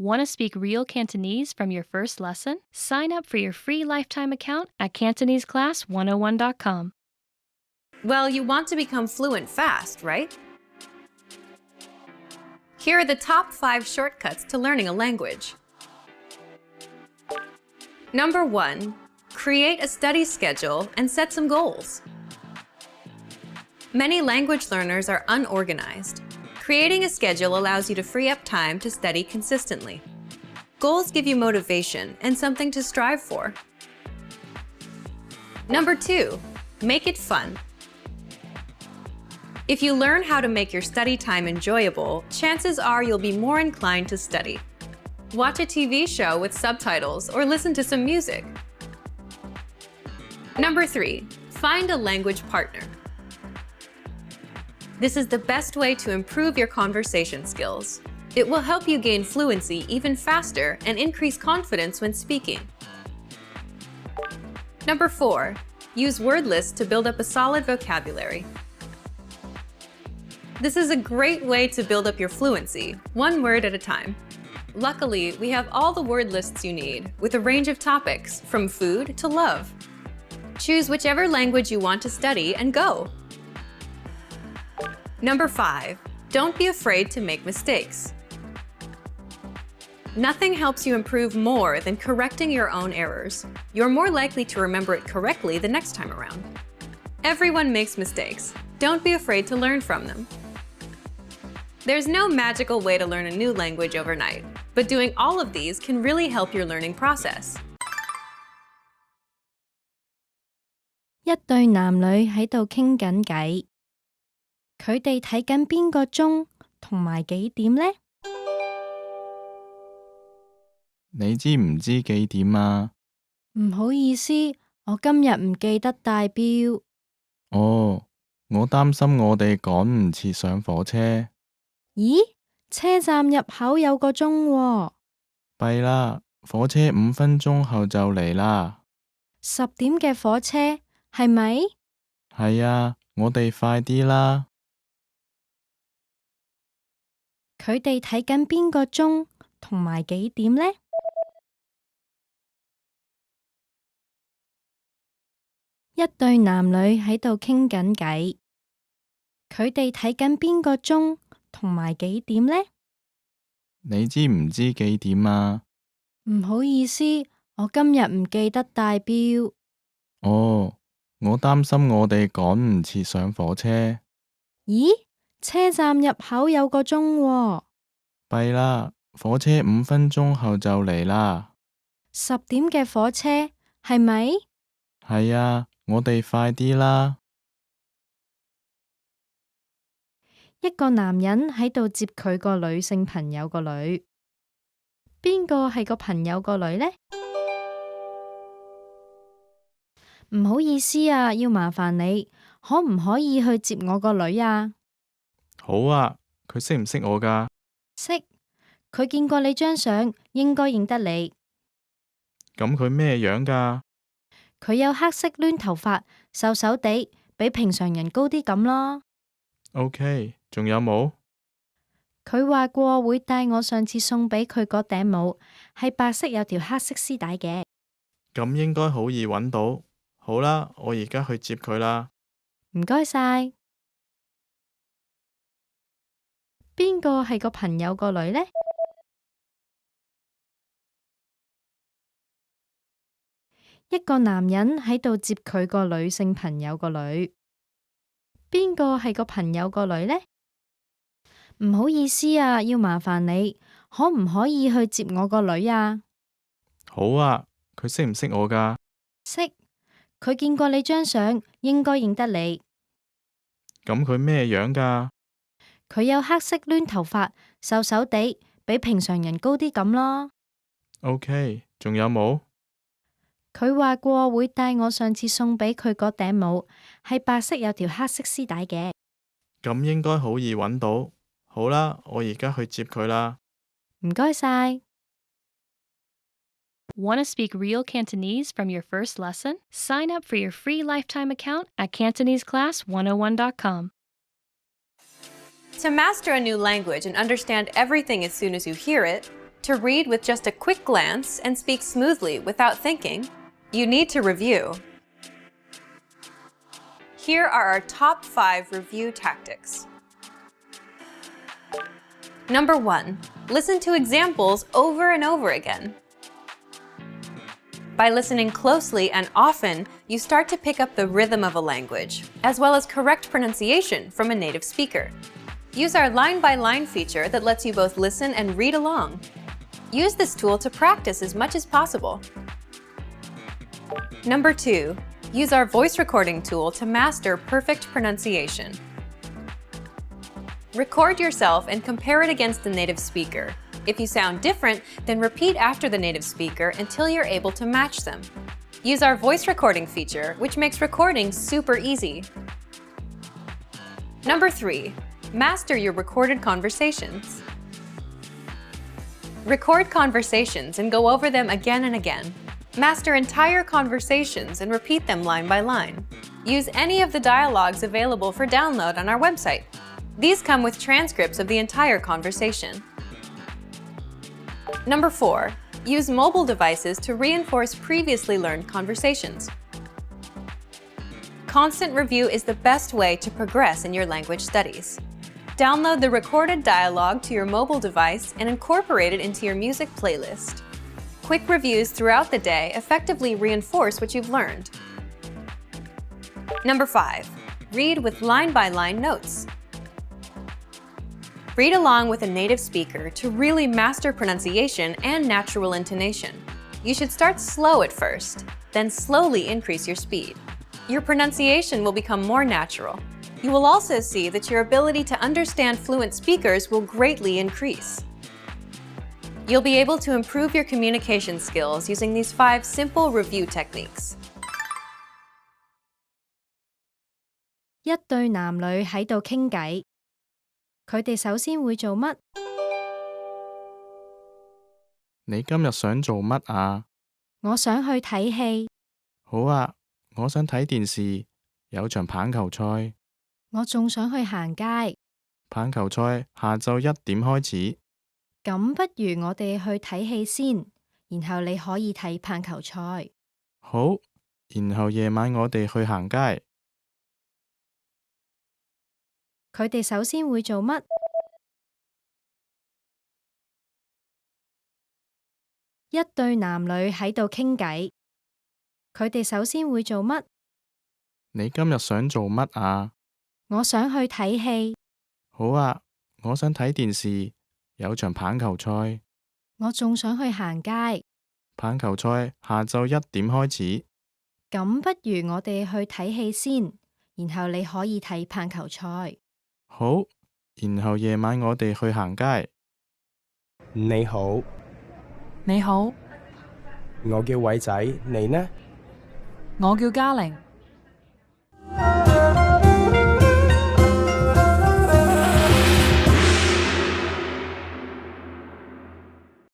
Want to speak real Cantonese from your first lesson? Sign up for your free lifetime account at CantoneseClass101.com. Well, you want to become fluent fast, right? Here are the top 5 shortcuts to learning a language. Number 1. Create a study schedule and set some goals. Many language learners are unorganized. Creating a schedule allows you to free up time to study consistently. Goals give you motivation and something to strive for. Number 2. Make it fun. If you learn how to make your study time enjoyable, chances are you'll be more inclined to study. Watch a TV show with subtitles or listen to some music. Number 3. Find a language partner. This is the best way to improve your conversation skills. It will help you gain fluency even faster and increase confidence when speaking. Number 4. Use word lists to build up a solid vocabulary. This is a great way to build up your fluency, one word at a time. Luckily, we have all the word lists you need, with a range of topics, from food to love. Choose whichever language you want to study and go. Number 5. Don't be afraid to make mistakes. Nothing helps you improve more than correcting your own errors. You're more likely to remember it correctly the next time around. Everyone makes mistakes. Don't be afraid to learn from them. There's no magical way to learn a new language overnight, but doing all of these can really help your learning process. 一對男女喺度傾緊偈，佢哋睇緊邊個鐘同埋幾點呢？你知唔知幾點啊？唔好意思，我今日唔記得帶錶。哦，我擔心我哋趕唔切上火車。咦？車站入口有個鐘喎。弊啦，火車5分鐘後就嚟啦。10點嘅火車，係咪？係啊，我哋快啲啦。佢哋睇緊邊個鐘同埋幾點呢？一對男女喺度傾緊偈，佢哋睇緊邊個鐘同埋幾點呢？你知唔知幾點啊？唔好意思，我今日唔記得帶錶。哦，我擔心我哋趕唔切上火車。咦？車站入口有個鐘喎。弊啦，火車5分鐘後就嚟啦。10點嘅火車，係咪？係啊，我哋快啲啦。一個男人喺度接佢個女性朋友個女。邊個係個朋友個女呢？唔好意思啊，要麻煩你，可唔可以去接我個女啊？好啊，佢識唔識我㗎？識，佢見過你張相，應該認得你。咁佢咩樣㗎？佢有黑色攣頭髮，瘦瘦地，比平常人高啲咁咯。OK， 仲有冇？佢話過會戴我上次送俾佢嗰頂帽，係白色有條黑色絲帶嘅。咁應該好易揾到。好啦，我而家去接佢啦。唔該晒。邊個係個朋友個女呢？一個男人喺度接佢個女性朋友個女。邊個係個朋友個女呢？唔好意思啊，要麻煩你，可唔可以去接我個女啊？好啊，佢識唔識我㗎？識，佢見過你張相，應該認得你。咁佢咩樣㗎？佢有黑色攣頭髮，瘦瘦地，比平常人高啲咁咯。OK， 仲有冇？佢話過會戴我上次送俾佢嗰頂帽，係白色有條黑色絲帶嘅。咁應該好易揾到。好啦，我而家去接佢啦。唔該晒。Want to speak real Cantonese from your first lesson? Sign up for your free lifetime account at CantoneseClass101.com. To master a new language and understand everything as soon as you hear it, To read with just a quick glance and speak smoothly without thinking, you need to review. Here are our top 5 review tactics. Number 1. Listen to examples over and over again. By listening closely and often, you start to pick up the rhythm of a language, as well as correct pronunciation from a native speaker. Use our line-by-line feature that lets you both listen and read along. Use this tool to practice as much as possible. Number 2. Use our voice recording tool to master perfect pronunciation. Record yourself and compare it against the native speaker. If you sound different, then repeat after the native speaker until you're able to match them. Use our voice recording feature, which makes recording super easy. Number 3. Master your recorded conversations. Record conversations and go over them again and again. Master entire conversations and repeat them line by line. Use any of the dialogues available for download on our website. These come with transcripts of the entire conversation. Number 4. Use mobile devices to reinforce previously learned conversations. Constant review is the best way to progress in your language studies. Download the recorded dialogue to your mobile device and incorporate it into your music playlist. Quick reviews throughout the day effectively reinforce what you've learned. Number 5. Read with line-by-line notes. Read along with a native speaker to really master pronunciation and natural intonation. You should start slow at first, then slowly increase your speed. Your pronunciation will become more natural. You will also see that your ability to understand fluent speakers will greatly increase. You'll be able to improve your communication skills using these 5 simple review techniques. 一對男女喺度傾偈，佢哋首先會做乜？你今日想做乜啊？我想去睇戲。好啊，我想睇電視，有場棒球賽。我仲想去行街。棒球賽下晝1點開始。咁不如我哋去睇戲先，然後你可以睇棒球賽。好，然後夜晚我哋去行街。佢哋首先會做乜？一對男女喺度傾偈，佢哋首先會做乜？你今日想做乜啊？我想去睇戲。好啊，我想睇電視，有場棒球賽。我仲想去行街。棒球賽下晝1點開始。咁不如我哋去睇戲先，然後你可以睇棒球賽。好，然後夜晚我哋去行街。你好，你好，我叫偉仔，你呢？我叫嘉玲。